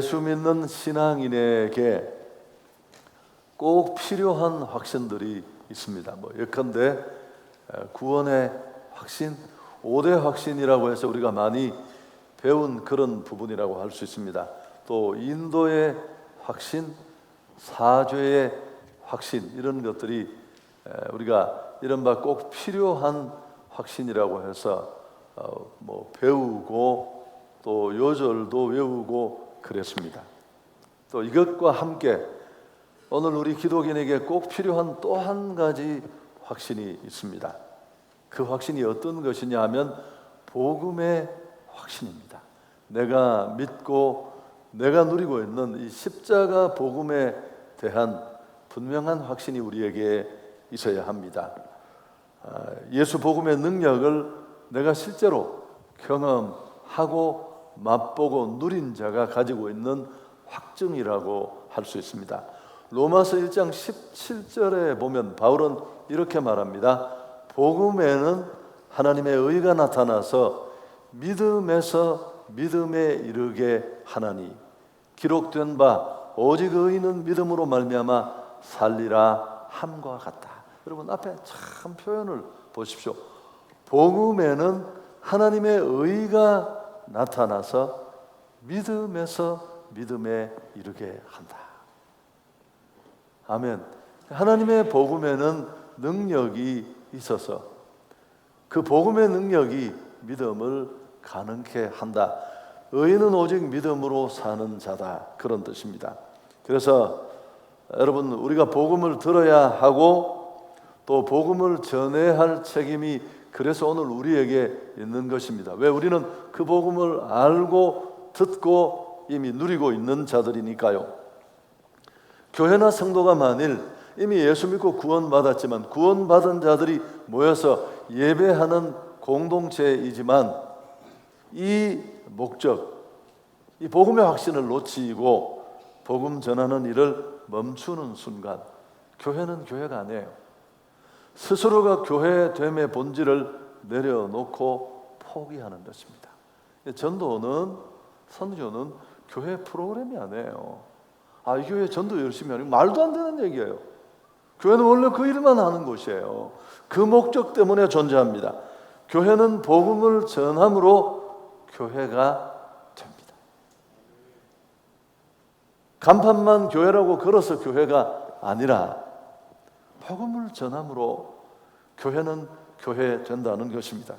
예수 믿는 신앙인에게 꼭 필요한 확신들이 있습니다. 예컨대 구원의 확신, 5대 확신이라고 해서 우리가 많이 배운 그런 부분이라고 할 수 있습니다. 또 인도의 확신, 사죄의 확신, 이런 것들이 우리가 이른바 꼭 필요한 확신이라고 해서 배우고 또 요절도 외우고 그랬습니다. 또 이것과 함께 오늘 우리 기독인에게 꼭 필요한 또 한 가지 확신이 있습니다. 그 확신이 어떤 것이냐 하면 복음의 확신입니다. 내가 믿고 내가 누리고 있는 이 십자가 복음에 대한 분명한 확신이 우리에게 있어야 합니다. 예수 복음의 능력을 내가 실제로 경험하고 맛보고 누린 자가 가지고 있는 확증이라고 할 수 있습니다. 로마서 1장 17절에 보면 바울은 이렇게 말합니다. 복음에는 하나님의 의가 나타나서 믿음에서 믿음에 이르게 하나니 기록된 바 오직 의인은 믿음으로 말미암아 살리라 함과 같다. 여러분 앞에 참 표현을 보십시오. 복음에는 하나님의 의가 나타나서 믿음에서 믿음에 이르게 한다. 아멘. 하나님의 복음에는 능력이 있어서 그 복음의 능력이 믿음을 가능케 한다. 의인은 오직 믿음으로 사는 자다. 그런 뜻입니다. 그래서 여러분 우리가 복음을 들어야 하고 또 복음을 전해야 할 책임이 그래서 오늘 우리에게 있는 것입니다. 왜? 우리는 그 복음을 알고 듣고 이미 누리고 있는 자들이니까요. 교회나 성도가 만일 이미 예수 믿고 구원받았지만 구원받은 자들이 모여서 예배하는 공동체이지만 이 목적, 이 복음의 확신을 놓치고 복음 전하는 일을 멈추는 순간 교회는 교회가 아니에요. 스스로가 교회됨의 본질을 내려놓고 포기하는 것입니다. 전도는, 선교는 교회 프로그램이 아니에요. 이 교회 전도 열심히 하는 말도 안 되는 얘기예요. 교회는 원래 그 일만 하는 곳이에요. 그 목적 때문에 존재합니다. 교회는 복음을 전함으로 교회가 됩니다. 간판만 교회라고 걸어서 교회가 아니라 복음을 전함으로 교회는 교회 된다는 것입니다.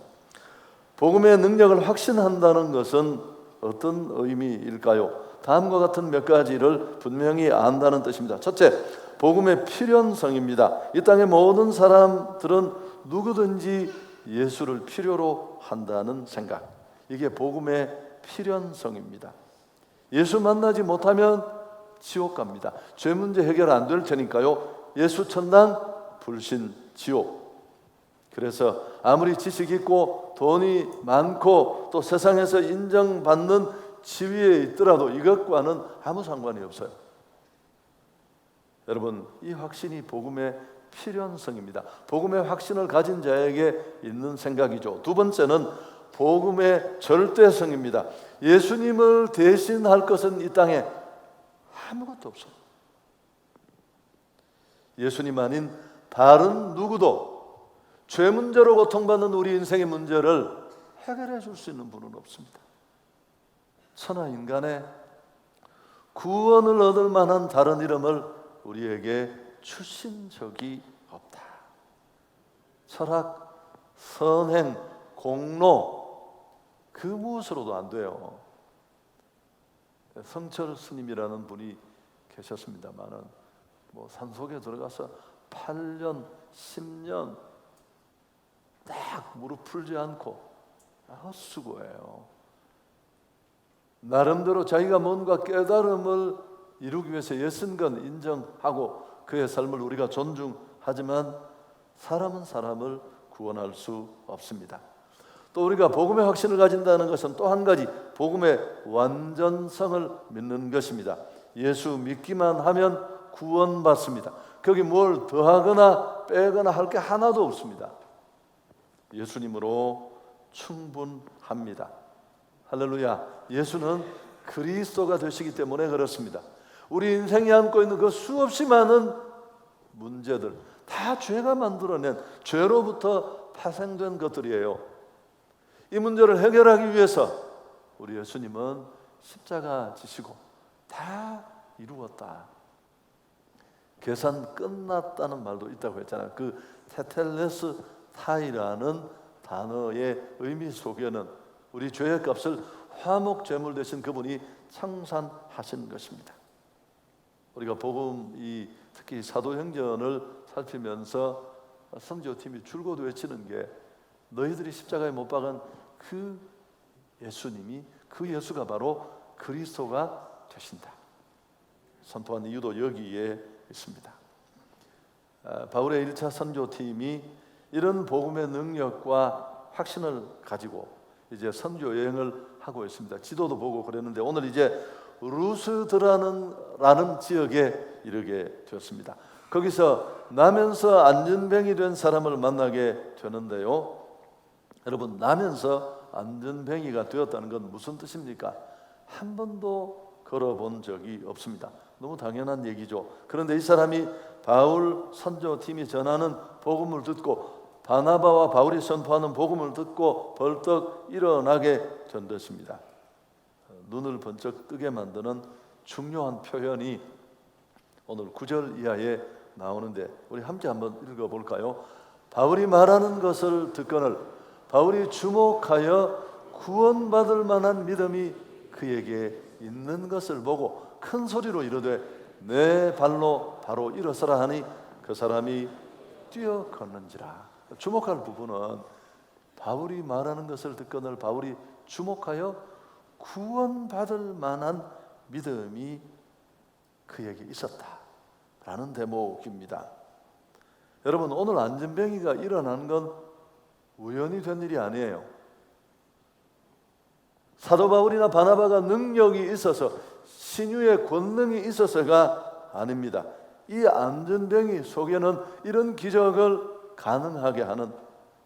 복음의 능력을 확신한다는 것은 어떤 의미일까요? 다음과 같은 몇 가지를 분명히 안다는 뜻입니다. 첫째, 복음의 필연성입니다. 이 땅의 모든 사람들은 누구든지 예수를 필요로 한다는 생각. 이게 복음의 필연성입니다. 예수 만나지 못하면 지옥 갑니다. 죄 문제 해결 안 될 테니까요. 예수 천당, 불신 지옥. 그래서 아무리 지식 있고 돈이 많고 또 세상에서 인정받는 지위에 있더라도 이것과는 아무 상관이 없어요. 여러분, 이 확신이 복음의 필연성입니다. 복음의 확신을 가진 자에게 있는 생각이죠. 두 번째는 복음의 절대성입니다. 예수님을 대신할 것은 이 땅에 아무것도 없어요. 예수님 아닌 다른 누구도 죄 문제로 고통받는 우리 인생의 문제를 해결해 줄 수 있는 분은 없습니다. 천하 인간의 구원을 얻을 만한 다른 이름을 우리에게 주신 적이 없다. 철학, 선행, 공로 그 무엇으로도 안 돼요. 성철 스님이라는 분이 계셨습니다만은 산속에 들어가서 8년, 10년 딱 무릎 풀지 않고 헛수고해요. 나름대로 자기가 뭔가 깨달음을 이루기 위해서 애쓴 건 인정하고 그의 삶을 우리가 존중하지만 사람은 사람을 구원할 수 없습니다. 또 우리가 복음의 확신을 가진다는 것은 또 한 가지 복음의 완전성을 믿는 것입니다. 예수 믿기만 하면 구원받습니다. 거기 뭘 더하거나 빼거나 할 게 하나도 없습니다. 예수님으로 충분합니다. 할렐루야. 예수는 그리스도가 되시기 때문에 그렇습니다. 우리 인생이 안고 있는 그 수없이 많은 문제들 다 죄가 만들어낸 죄로부터 파생된 것들이에요. 이 문제를 해결하기 위해서 우리 예수님은 십자가 지시고 다 이루었다. 계산 끝났다는 말도 있다고 했잖아요. 그 테텔레스 타이라는 단어의 의미 속에는 우리 죄의 값을 화목 제물 되신 그분이 청산하신 것입니다. 우리가 복음 특히 사도행전을 살피면서 선교팀이 줄곧 외치는 게 너희들이 십자가에 못 박은 그 예수님이 그 예수가 바로 그리스도가 되신다. 선포한 이유도 여기에 있습니다. 바울의 1차 선교팀이 이런 복음의 능력과 확신을 가지고 이제 선교 여행을 하고 있습니다. 지도도 보고 그랬는데 오늘 이제 루스드라는 지역에 이르게 되었습니다. 거기서 나면서 안전병이 된 사람을 만나게 되는데요. 여러분, 나면서 안전병이가 되었다는 건 무슨 뜻입니까? 한 번도 걸어본 적이 없습니다. 너무 당연한 얘기죠. 그런데 이 사람이 바울 선교팀이 전하는 복음을 듣고 바나바와 바울이 선포하는 복음을 듣고 벌떡 일어나게 된 것입니다. 눈을 번쩍 뜨게 만드는 중요한 표현이 오늘 9절 이하에 나오는데 우리 함께 한번 읽어볼까요? 바울이 말하는 것을 듣거늘 바울이 주목하여 구원받을 만한 믿음이 그에게 있는 것을 보고 큰 소리로 이르되 내 발로 바로 일어서라 하니 그 사람이 뛰어 걷는지라. 주목할 부분은 바울이 말하는 것을 듣거늘 바울이 주목하여 구원받을 만한 믿음이 그에게 있었다라는 대목입니다. 여러분, 오늘 안전병이가 일어나는 건 우연히 된 일이 아니에요. 사도 바울이나 바나바가 능력이 있어서 신유의 권능이 있어서가 아닙니다. 이 안전병이 속에는 이런 기적을 가능하게 하는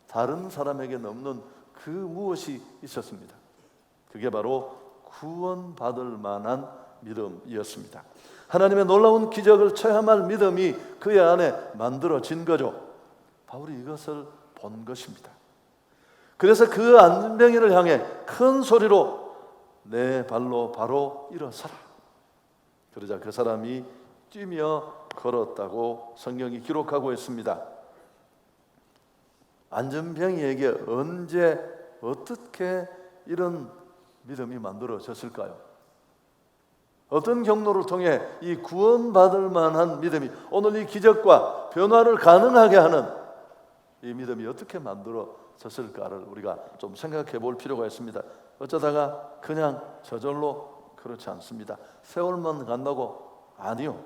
다른 사람에게는 없는 그 무엇이 있었습니다. 그게 바로 구원받을 만한 믿음이었습니다. 하나님의 놀라운 기적을 체험할 믿음이 그의 안에 만들어진 거죠. 바울이 이것을 본 것입니다. 그래서 그 안전병이를 향해 큰 소리로 내 발로 바로 일어서라. 그러자 그 사람이 뛰며 걸었다고 성경이 기록하고 있습니다. 안전병이에게 언제 어떻게 이런 믿음이 만들어졌을까요? 어떤 경로를 통해 이 구원받을 만한 믿음이 오늘 이 기적과 변화를 가능하게 하는 이 믿음이 어떻게 만들어졌을까를 우리가 좀 생각해 볼 필요가 있습니다. 어쩌다가 그냥 저절로 그렇지 않습니다. 세월만 간다고? 아니요.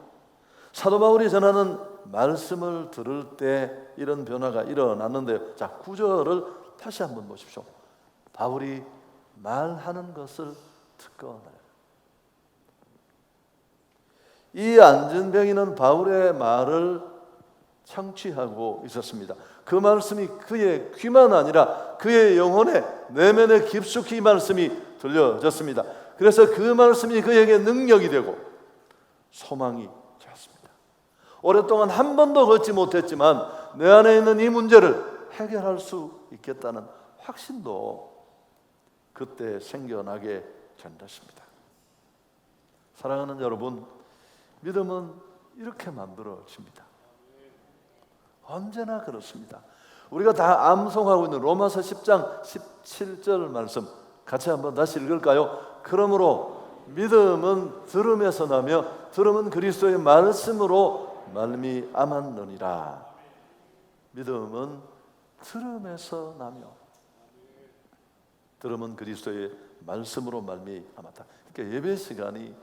사도 바울이 전하는 말씀을 들을 때 이런 변화가 일어났는데요. 자, 9절을 다시 한번 보십시오. 바울이 말하는 것을 듣거늘. 이 안전병이는 바울의 말을 청취하고 있었습니다. 그 말씀이 그의 귀만 아니라 그의 영혼의 내면에 깊숙이 이 말씀이 들려졌습니다. 그래서 그 말씀이 그에게 능력이 되고 소망이 되었습니다. 오랫동안 한 번도 걷지 못했지만 내 안에 있는 이 문제를 해결할 수 있겠다는 확신도 그때 생겨나게 된 것입니다. 사랑하는 여러분, 믿음은 이렇게 만들어집니다. 언제나 그렇습니다. 우리가 다 암송하고 있는 로마서 10장 17절 말씀 같이 한번 다시 읽을까요? 그러므로 믿음은 들음에서 나며 들음은 그리스도의 말씀으로 말미암았느니라. 믿음은 들음에서 나며 들음은 그리스도의 말씀으로 말미암았다. 그러니까 예배 시간이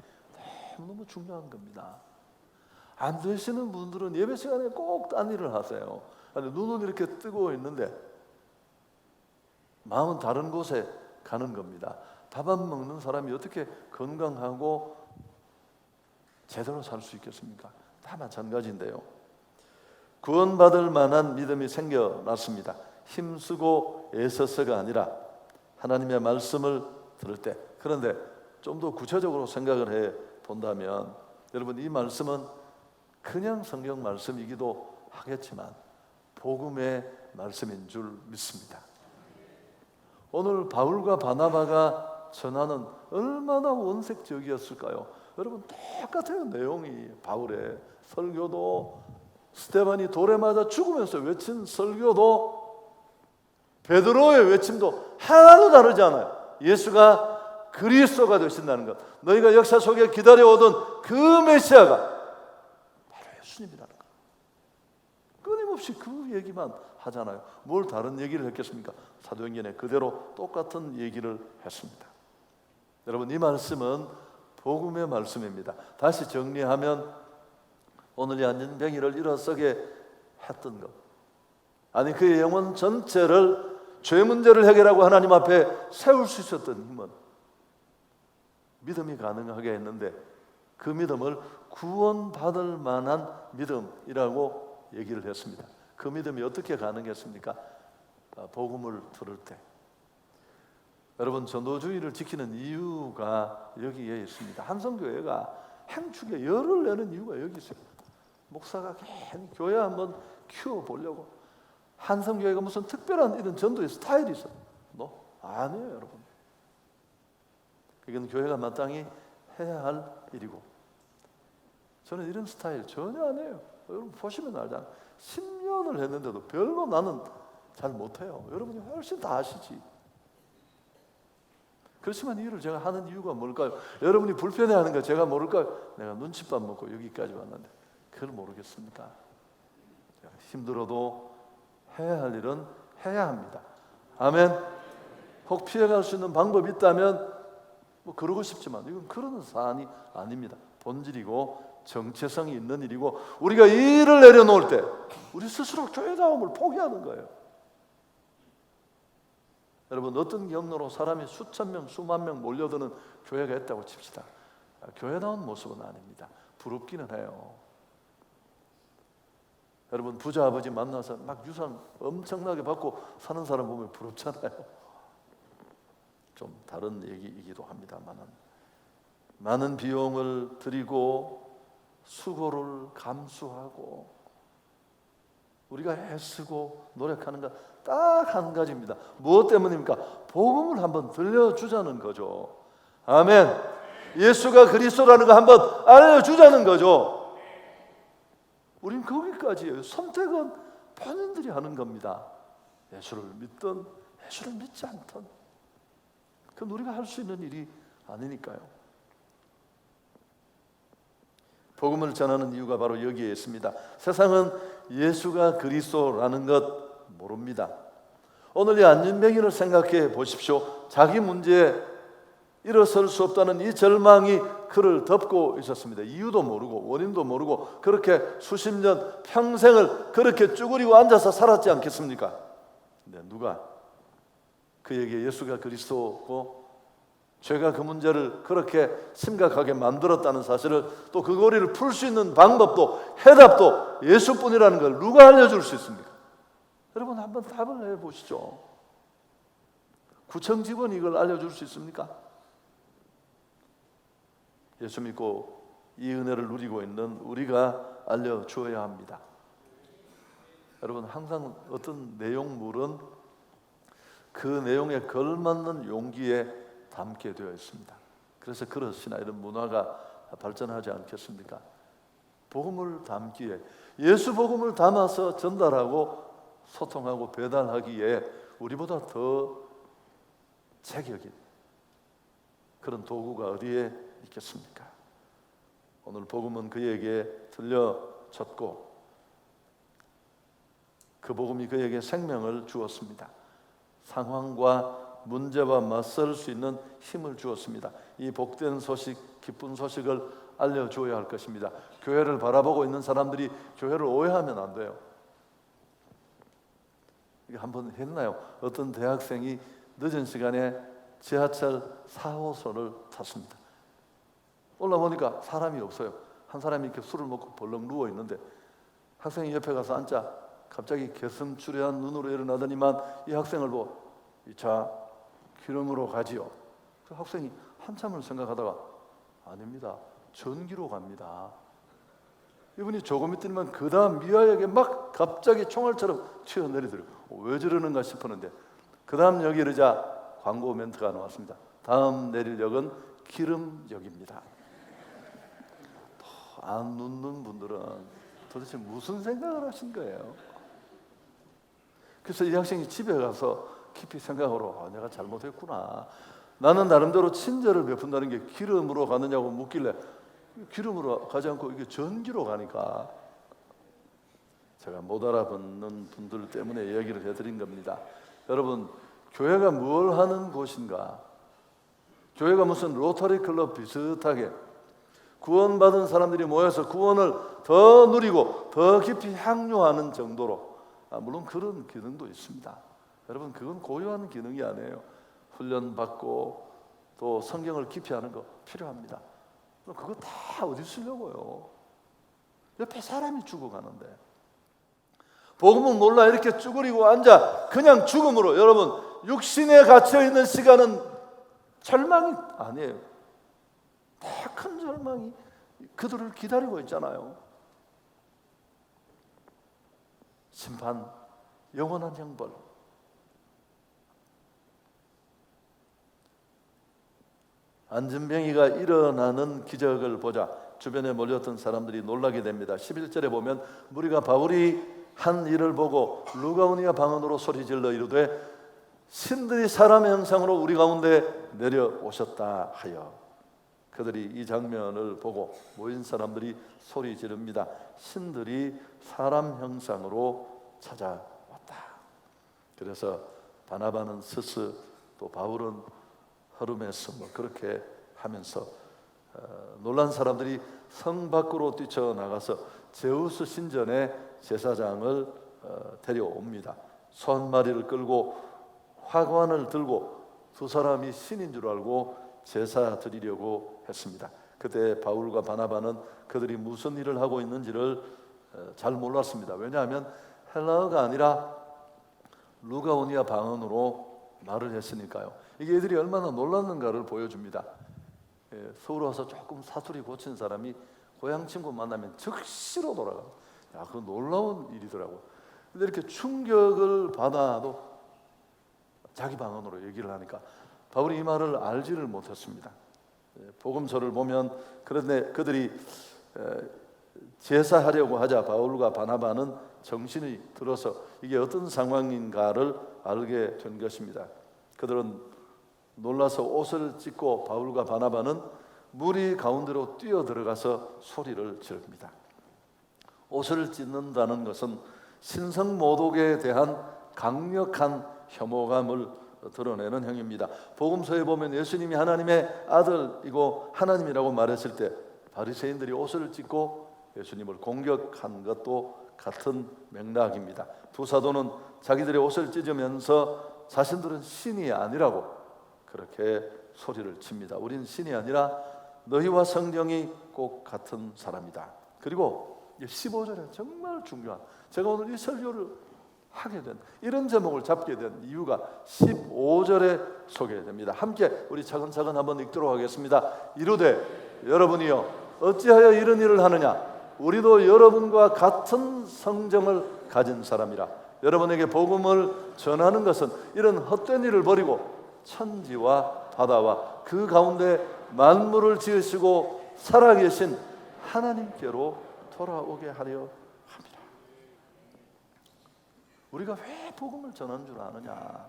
너무 중요한 겁니다. 안 되시는 분들은 예배 시간에 꼭 딴 일을 하세요. 아니, 눈은 이렇게 뜨고 있는데 마음은 다른 곳에 가는 겁니다. 밥 안 먹는 사람이 어떻게 건강하고 제대로 살 수 있겠습니까? 다 마찬가지인데요. 구원받을 만한 믿음이 생겨났습니다. 힘쓰고 애써서가 아니라 하나님의 말씀을 들을 때. 그런데 좀 더 구체적으로 생각을 해 본다면 여러분, 이 말씀은 그냥 성경 말씀이기도 하겠지만 복음의 말씀인 줄 믿습니다. 오늘 바울과 바나바가 전하는 얼마나 원색적이었을까요? 여러분, 똑같아요. 내용이. 바울의 설교도, 스데반이 돌에 맞아 죽으면서 외친 설교도, 베드로의 외침도 하나도 다르지 않아요. 예수가 그리스도가 되신다는 것, 너희가 역사 속에 기다려오던 그 메시아가 바로 예수님이라는 것, 끊임없이 그 얘기만 하잖아요. 뭘 다른 얘기를 했겠습니까? 사도행전에 그대로 똑같은 얘기를 했습니다. 여러분, 이 말씀은 복음의 말씀입니다. 다시 정리하면 오늘 이 안전병이를 일어서게 했던 것, 아니 그의 영혼 전체를 죄 문제를 해결하고 하나님 앞에 세울 수 있었던 힘은 믿음이 가능하게 했는데, 그 믿음을 구원받을 만한 믿음이라고 얘기를 했습니다. 그 믿음이 어떻게 가능했습니까? 복음을 들을 때. 여러분, 전도주의를 지키는 이유가 여기에 있습니다. 한성교회가 행축에 열을 내는 이유가 여기 있어요. 목사가 괜히 교회 한번 키워보려고, 한성교회가 무슨 특별한 이런 전도의 스타일이 있어요. 아니에요, 여러분. 이건 교회가 마땅히 해야 할 일이고, 저는 이런 스타일 전혀 안 해요. 여러분 보시면 알잖아요. 10년을 했는데도 별로 나는 잘 못해요. 여러분이 훨씬 다 아시지. 그렇지만 이 일을 제가 하는 이유가 뭘까요? 여러분이 불편해하는 거 제가 모를까요? 내가 눈칫밥 먹고 여기까지 왔는데 그걸 모르겠습니까? 힘들어도 해야 할 일은 해야 합니다. 아멘. 혹 피해갈 수 있는 방법이 있다면 뭐 그러고 싶지만 이건 그러는 사안이 아닙니다. 본질이고 정체성이 있는 일이고, 우리가 이 일을 내려놓을 때 우리 스스로 교회다움을 포기하는 거예요. 여러분, 어떤 경로로 사람이 수천 명, 수만 명 몰려드는 교회가 있다고 칩시다. 교회다운 모습은 아닙니다. 부럽기는 해요. 여러분, 부자 아버지 만나서 막 유산 엄청나게 받고 사는 사람 보면 부럽잖아요. 좀 다른 얘기이기도 합니다만, 많은 비용을 들이고 수고를 감수하고 우리가 애쓰고 노력하는 것 딱 한 가지입니다. 무엇 때문입니까? 복음을 한번 들려주자는 거죠. 아멘. 예수가 그리스도라는 거 한번 알려주자는 거죠. 우린 거기까지예요. 선택은 본인들이 하는 겁니다. 예수를 믿든 예수를 믿지 않든 그건 우리가 할 수 있는 일이 아니니까요. 복음을 전하는 이유가 바로 여기에 있습니다. 세상은 예수가 그리스도라는 것 모릅니다. 오늘 이 안진뱅이를 생각해 보십시오. 자기 문제에 일어설 수 없다는 이 절망이 그를 덮고 있었습니다. 이유도 모르고 원인도 모르고 그렇게 수십 년 평생을 그렇게 쭈그리고 앉아서 살았지 않겠습니까? 근데 누가 그에게 예수가 그리스도고 죄가 그 문제를 그렇게 심각하게 만들었다는 사실을, 또 그 고리를 풀 수 있는 방법도 해답도 예수뿐이라는 걸 누가 알려줄 수 있습니까? 여러분 한번 답을 해보시죠. 구청 직원이 이걸 알려줄 수 있습니까? 예수 믿고 이 은혜를 누리고 있는 우리가 알려주어야 합니다. 여러분, 항상 어떤 내용물은 그 내용에 걸맞는 용기에 담게 되어 있습니다. 그래서 그릇이나 이런 문화가 발전하지 않겠습니까? 복음을 담기에, 예수 복음을 담아서 전달하고 소통하고 배달하기에 우리보다 더 제격인 그런 도구가 어디에 있겠습니까? 오늘 복음은 그에게 들려졌고 그 복음이 그에게 생명을 주었습니다. 상황과 문제와 맞설 수 있는 힘을 주었습니다. 이 복된 소식, 기쁜 소식을 알려줘야 할 것입니다. 교회를 바라보고 있는 사람들이 교회를 오해하면 안 돼요. 이게 한번 했나요? 어떤 대학생이 늦은 시간에 지하철 4호선을 탔습니다. 올라보니까 사람이 없어요. 한 사람이 이렇게 술을 먹고 벌렁 누워 있는데 학생이 옆에 가서 앉자 갑자기 개슴츠레한 눈으로 일어나더니만 이 학생을 보고 이 차 기름으로 가지요. 그 학생이 한참을 생각하다가 아닙니다. 전기로 갑니다. 이분이 조금 있더니만 그 다음 미아역에 막 갑자기 총알처럼 튀어내리더라고요. 왜 저러는가 싶었는데 그 다음 역이 이르자 광고 멘트가 나왔습니다. 다음 내릴 역은 기름역입니다. 안 눕는 분들은 도대체 무슨 생각을 하신 거예요? 그래서 이 학생이 집에 가서 깊이 생각으로 내가 잘못했구나. 나는 나름대로 친절을 베푼다는 게 기름으로 가느냐고 묻길래 기름으로 가지 않고 이게 전기로 가니까 제가 못 알아듣는 분들 때문에 얘기를 해드린 겁니다. 여러분, 교회가 뭘 하는 곳인가? 교회가 무슨 로터리 클럽 비슷하게 구원받은 사람들이 모여서 구원을 더 누리고 더 깊이 향유하는 정도로, 물론 그런 기능도 있습니다. 여러분, 그건 고유한 기능이 아니에요. 훈련받고 또 성경을 깊이 하는 거 필요합니다. 그거 다 어디 쓰려고요? 옆에 사람이 죽어가는데 복음은 몰라 이렇게 쭈그리고 앉아 그냥 죽음으로, 여러분, 육신에 갇혀있는 시간은 절망이 아니에요. 더 큰 절망이 그들을 기다리고 있잖아요. 심판, 영원한 형벌. 안진뱅이가 일어나는 기적을 보자 주변에 몰렸던 사람들이 놀라게 됩니다. 11절에 보면 무리가 바울이 한 일을 보고 루가오니아 방언으로 소리질러 이르되 신들이 사람의 형상으로 우리 가운데 내려오셨다 하여. 그들이 이 장면을 보고 모인 사람들이 소리 지릅니다. 신들이 사람 형상으로 찾아왔다. 그래서 바나바는 스스, 또 바울은 허르메스, 그렇게 하면서 놀란 사람들이 성 밖으로 뛰쳐나가서 제우스 신전에 제사장을 데려옵니다. 소 한 마리를 끌고 화관을 들고 두 사람이 신인 줄 알고 제사 드리려고 했습니다. 그때 바울과 바나바는 그들이 무슨 일을 하고 있는지를 잘 몰랐습니다. 왜냐하면 헬라어가 아니라 루가오니아 방언으로 말을 했으니까요. 이게 애들이 얼마나 놀랐는가를 보여줍니다. 서울 와서 조금 사투리 고친 사람이 고향 친구 만나면 즉시로 돌아가. 그건 놀라운 일이더라고. 근데 이렇게 충격을 받아도 자기 방언으로 얘기를 하니까 바울이 이 말을 알지를 못했습니다. 복음서를 보면 그런데 그들이 제사하려고 하자 바울과 바나바는 정신이 들어서 이게 어떤 상황인가를 알게 된 것입니다. 그들은 놀라서 옷을 찢고 바울과 바나바는 무리 가운데로 뛰어 들어가서 소리를 지릅니다. 옷을 찢는다는 것은 신성모독에 대한 강력한 혐오감을 드러내는 행위입니다. 복음서에 보면 예수님이 하나님의 아들이고 하나님이라고 말했을 때 바리새인들이 옷을 찢고 예수님을 공격한 것도 같은 맥락입니다. 두 사도는 자기들의 옷을 찢으면서 자신들은 신이 아니라고 그렇게 소리를 칩니다. 우린 신이 아니라 너희와 성경이 꼭 같은 사람이다. 그리고 15절에 정말 중요한, 제가 오늘 이 설교를 하게 된, 이런 제목을 잡게 된 이유가 15절에 소개됩니다. 함께 우리 차근차근 한번 읽도록 하겠습니다. 이르되 여러분이요 어찌하여 이런 일을 하느냐? 우리도 여러분과 같은 성정을 가진 사람이라. 여러분에게 복음을 전하는 것은 이런 헛된 일을 버리고 천지와 바다와 그 가운데 만물을 지으시고 살아계신 하나님께로 돌아오게 하려 합니다. 우리가 왜 복음을 전하는 줄 아느냐?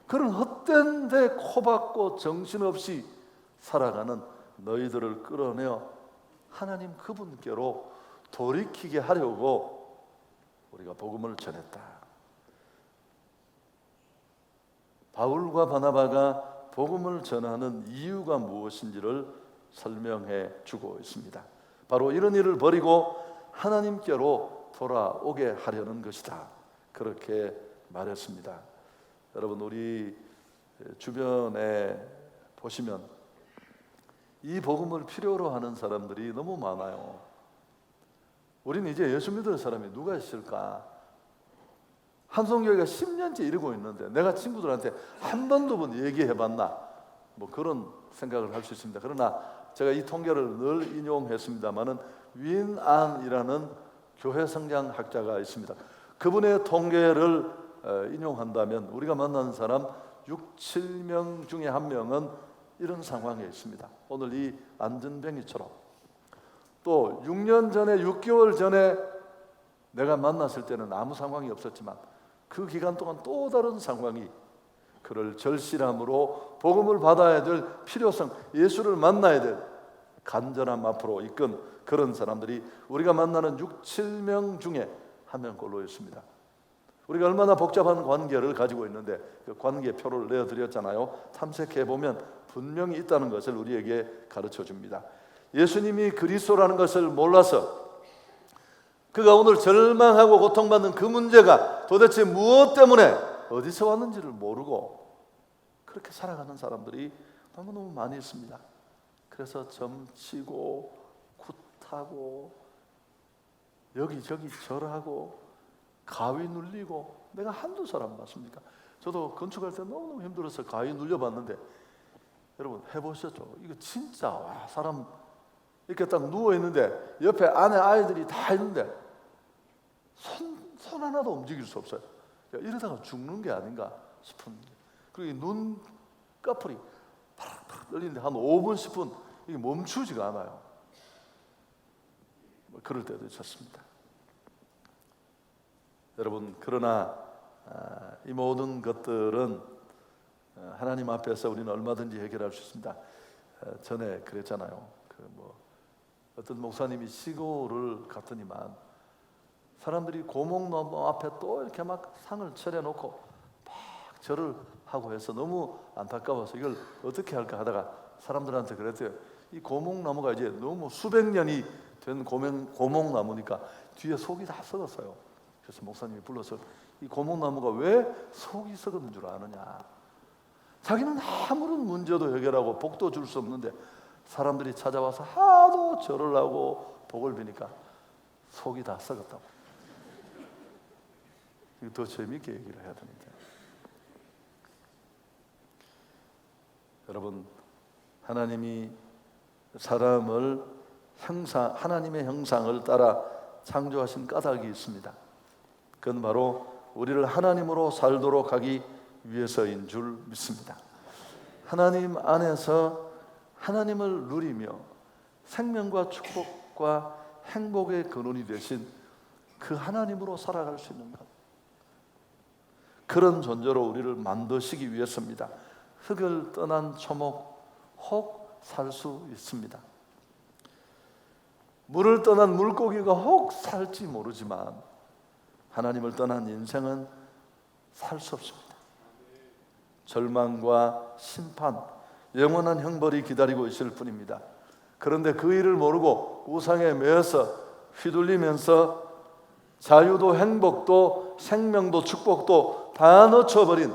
그런 헛된 데 코박고 정신없이 살아가는 너희들을 끌어내어 하나님 그분께로 돌이키게 하려고 우리가 복음을 전했다. 바울과 바나바가 복음을 전하는 이유가 무엇인지를 설명해 주고 있습니다. 바로 이런 일을 버리고 하나님께로 돌아오게 하려는 것이다. 그렇게 말했습니다. 여러분, 우리 주변에 보시면 이 복음을 필요로 하는 사람들이 너무 많아요. 우리는 이제 예수 믿을 사람이 누가 있을까? 한송교회가 10년째 이러고 있는데 내가 친구들한테 한 번도 얘기해봤나? 뭐 그런 생각을 할 수 있습니다. 그러나 제가 이 통계를 늘 인용했습니다마는 윈안이라는 교회 성장학자가 있습니다. 그분의 통계를 인용한다면 우리가 만나는 사람 6, 7명 중에 한 명은 이런 상황에 있습니다. 오늘 이 안전뱅이처럼. 또 6년 전에 6개월 전에 내가 만났을 때는 아무 상황이 없었지만 그 기간 동안 또 다른 상황이 그를 절실함으로 복음을 받아야 될 필요성, 예수를 만나야 될 간절함 앞으로 이끈 그런 사람들이 우리가 만나는 6, 7명 중에 한 명꼴로 있습니다. 우리가 얼마나 복잡한 관계를 가지고 있는데 그 관계표를 내어드렸잖아요. 탐색해보면 분명히 있다는 것을 우리에게 가르쳐 줍니다. 예수님이 그리스도라는 것을 몰라서 그가 오늘 절망하고 고통받는 그 문제가 도대체 무엇 때문에 어디서 왔는지를 모르고 그렇게 살아가는 사람들이 너무너무 많이 있습니다. 그래서 점치고 굿하고 여기저기 절하고 가위 눌리고, 내가 한두 사람 맞습니까? 저도 건축할 때 너무너무 힘들어서 가위 눌려봤는데 여러분 해보셨죠? 이거 진짜 와, 사람 이렇게 딱 누워있는데 옆에 안에 아이들이 다 있는데 손 하나도 움직일 수 없어요. 이러다가 죽는 게 아닌가 싶은. 그리고 눈 까풀이 파락파락 떨리는데 한 5분 10분 이게 멈추지가 않아요. 그럴 때도 있었습니다. 여러분, 그러나 이 모든 것들은 하나님 앞에서 우리는 얼마든지 해결할 수 있습니다. 전에 그랬잖아요. 어떤 목사님이 시골을 갔더니만 사람들이 고목나무 앞에 또 이렇게 막 상을 차려놓고 막 절을 하고 해서 너무 안타까워서 이걸 어떻게 할까 하다가 사람들한테 그랬대요. 이 고목나무가 이제 너무 수백 년이 된 고목나무니까 뒤에 속이 다 썩었어요. 그래서 목사님이 불러서 이 고목나무가 왜 속이 썩은 줄 아느냐. 자기는 아무런 문제도 해결하고 복도 줄 수 없는데 사람들이 찾아와서 하도 절을 하고 복을 비니까 속이 다 썩었다고. 이거 더 재미있게 얘기를 해야 되는데, 여러분, 하나님이 사람을 하나님의 형상을 따라 창조하신 까닭이 있습니다. 그건 바로 우리를 하나님으로 살도록 하기 위해서인 줄 믿습니다. 하나님 안에서 하나님을 누리며 생명과 축복과 행복의 근원이 되신 그 하나님으로 살아갈 수 있는 것, 그런 존재로 우리를 만드시기 위해서입니다. 흙을 떠난 초목 혹 살 수 있습니다. 물을 떠난 물고기가 혹 살지 모르지만 하나님을 떠난 인생은 살 수 없습니다. 절망과 심판, 영원한 형벌이 기다리고 있을 뿐입니다. 그런데 그 일을 모르고 우상에 매여서 휘둘리면서 자유도 행복도 생명도 축복도 다 놓쳐버린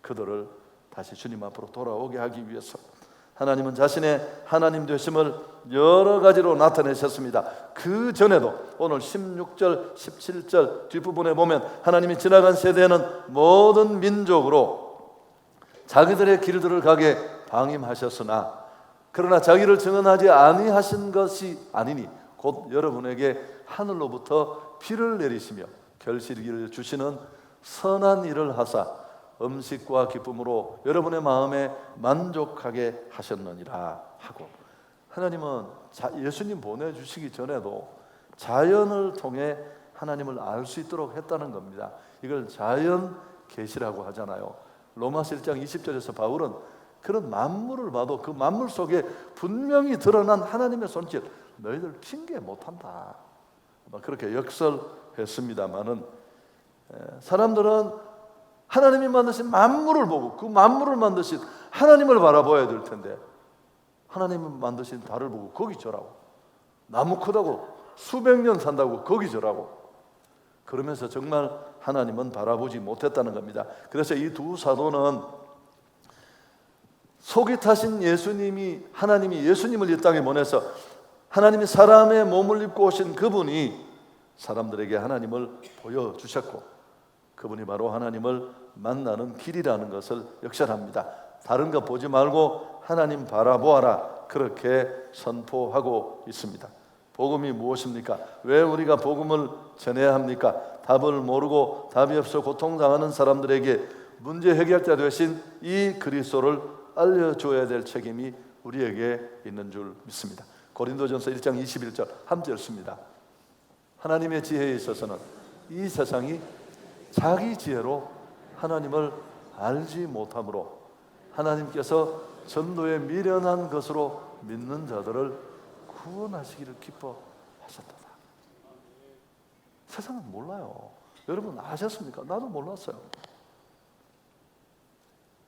그들을 다시 주님 앞으로 돌아오게 하기 위해서 하나님은 자신의 하나님 되심을 여러 가지로 나타내셨습니다. 그 전에도 오늘 16절, 17절 뒷부분에 보면 하나님이 지나간 세대에는 모든 민족으로 자기들의 길들을 가게 방임하셨으나 그러나 자기를 증언하지 아니하신 것이 아니니 곧 여러분에게 하늘로부터 비를 내리시며 결실기를 주시는 선한 일을 하사 음식과 기쁨으로 여러분의 마음에 만족하게 하셨느니라 하고, 하나님은 예수님 보내주시기 전에도 자연을 통해 하나님을 알 수 있도록 했다는 겁니다. 이걸 자연 계시라고 하잖아요. 로마서 1장 20절에서 바울은 그런 만물을 봐도 그 만물 속에 분명히 드러난 하나님의 손길, 너희들 핑계 못한다, 그렇게 역설했습니다마는 사람들은 하나님이 만드신 만물을 보고 그 만물을 만드신 하나님을 바라봐야 될 텐데 하나님이 만드신 달을 보고 거기 절하고, 나무 크다고 수백 년 산다고 거기 절하고, 그러면서 정말 하나님은 바라보지 못했다는 겁니다. 그래서 이 두 사도는 속이 타신 하나님이 예수님을 이 땅에 보내서 하나님이 사람의 몸을 입고 오신 그분이 사람들에게 하나님을 보여주셨고 그분이 바로 하나님을 만나는 길이라는 것을 역설합니다. 다른 거 보지 말고 하나님 바라보아라. 그렇게 선포하고 있습니다. 복음이 무엇입니까? 왜 우리가 복음을 전해야 합니까? 답을 모르고 답이 없어 고통당하는 사람들에게 문제 해결자 되신 이 그리스도를 알려줘야 될 책임이 우리에게 있는 줄 믿습니다. 고린도전서 1장 21절 함께 읽습니다. 하나님의 지혜에 있어서는 이 세상이 자기 지혜로 하나님을 알지 못하므로 하나님께서 전도에 미련한 것으로 믿는 자들을 구원하시기를 기뻐하셨다. 세상은 몰라요. 여러분 아셨습니까? 나도 몰랐어요.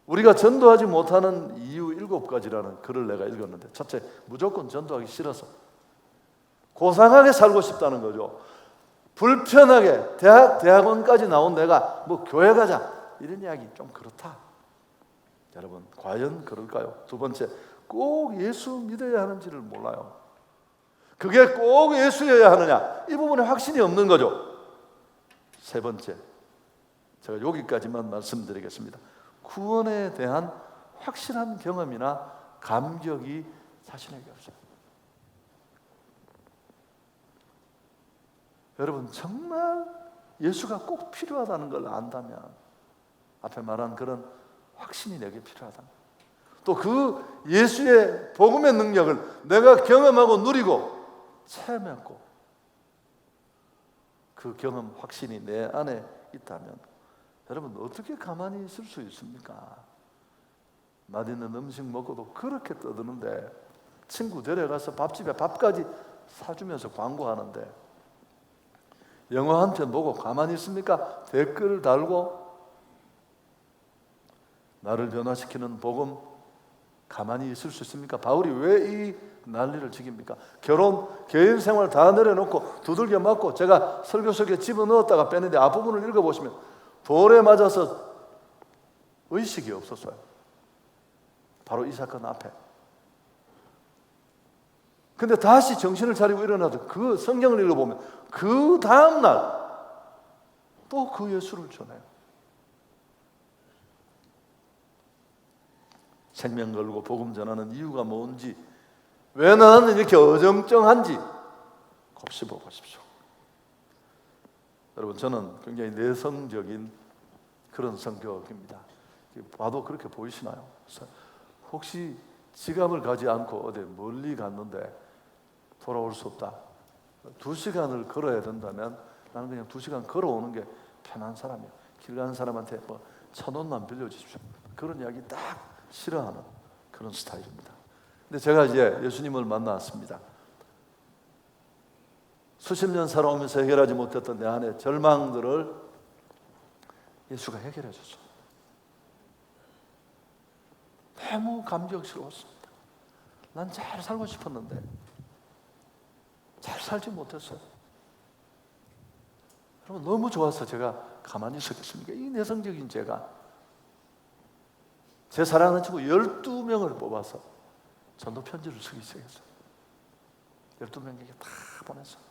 우리가 전도하지 못하는 이유 7가지라는 글을 내가 읽었는데, 첫째, 무조건 전도하기 싫어서 고상하게 살고 싶다는 거죠. 불편하게 대학원까지 나온 내가 뭐 교회 가자 이런 이야기 좀 그렇다. 여러분 과연 그럴까요? 두 번째, 꼭 예수 믿어야 하는지를 몰라요. 그게 꼭 예수여야 하느냐, 이 부분에 확신이 없는 거죠. 세 번째, 제가 여기까지만 말씀드리겠습니다. 구원에 대한 확실한 경험이나 감격이 자신에게 없어요. 여러분 정말 예수가 꼭 필요하다는 걸 안다면 앞에 말한 그런 확신이 내게 필요하다. 또 그 예수의 복음의 능력을 내가 경험하고 누리고 체험했고 그 경험 확신이 내 안에 있다면 여러분 어떻게 가만히 있을 수 있습니까? 맛있는 음식 먹고도 그렇게 떠드는데, 친구 데려가서 밥집에 밥까지 사주면서 광고하는데 영화 한 편 보고 가만히 있습니까? 댓글 달고 나를 변화시키는 복음 가만히 있을 수 있습니까? 바울이 왜 이 난리를 지깁니까? 결혼, 개인 생활 다 내려놓고 두들겨 맞고 제가 설교 속에 집어넣었다가 뺐는데 앞부분을 읽어보시면 돌에 맞아서 의식이 없었어요. 바로 이 사건 앞에. 근데 다시 정신을 차리고 일어나서 그 성경을 읽어보면 그 다음날 또 그 예수를 전해요. 생명 걸고 복음 전하는 이유가 뭔지, 왜 나는 이렇게 어정쩡한지 곱씹어 보십시오. 여러분 저는 굉장히 내성적인 그런 성격입니다. 봐도 그렇게 보이시나요? 혹시 지갑을 가지 않고 어디 멀리 갔는데 돌아올 수 없다, 2시간을 걸어야 된다면 나는 그냥 2시간 걸어오는 게 편한 사람이에요. 길 가는 사람한테 뭐 1,000원만 빌려주십시오, 그런 이야기 딱 싫어하는 그런 스타일입니다. 근데 제가 이제 예수님을 만났습니다. 수십 년 살아오면서 해결하지 못했던 내 안의 절망들을 예수가 해결해 줬어요. 너무 감격스러웠습니다. 난 잘 살고 싶었는데 잘 살지 못했어요. 여러분 너무 좋아서 제가 가만히 있었겠습니까? 이 내성적인 제가 제 사랑하는 친구 12명을 뽑아서 전도 편지를 쓰기 시작했어요. 12명에게 다 보냈어요.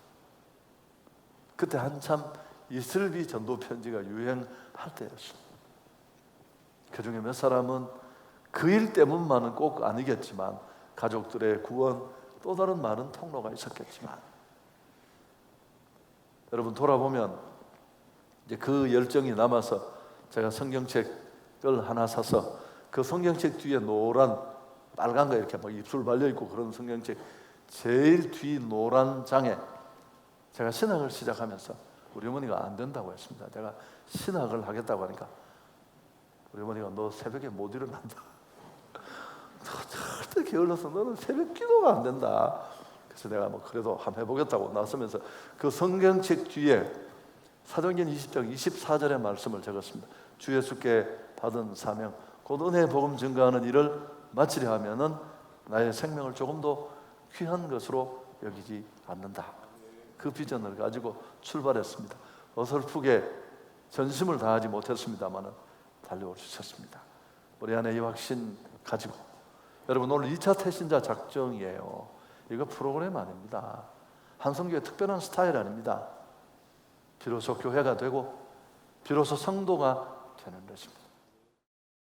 그때 한참 이슬비 전도 편지가 유행할 때였어요. 그 중에 몇 사람은 그 일 때문만은 꼭 아니겠지만 가족들의 구원, 또 다른 많은 통로가 있었겠지만, 여러분 돌아보면 이제 그 열정이 남아서 제가 성경책을 하나 사서 그 성경책 뒤에 노란, 빨간 거 이렇게 막 입술 발려 있고 그런 성경책 제일 뒤 노란 장에 제가 신학을 시작하면서 우리 어머니가 안 된다고 했습니다. 제가 신학을 하겠다고 하니까 우리 어머니가 너 새벽에 못 일어난다. 너 절대 게을러서 너는 새벽 기도가 안 된다. 그래서 내가 뭐 그래도 한번 해보겠다고 나서면서 그 성경책 뒤에 사도행전 20장 24절의 말씀을 적었습니다. 주 예수께 받은 사명, 곧 은혜의 복음 증거하는 일을 마치려 하면은 나의 생명을 조금 더 귀한 것으로 여기지 않는다. 그 비전을 가지고 출발했습니다. 어설프게 전심을 다하지 못했습니다만은 달려올 수 있었습니다. 우리 안에 이 확신 가지고, 여러분 오늘 2차 태신자 작정이에요. 이거 프로그램 아닙니다. 한성교회 특별한 스타일 아닙니다. 비로소 교회가 되고 비로소 성도가 되는 것입니다.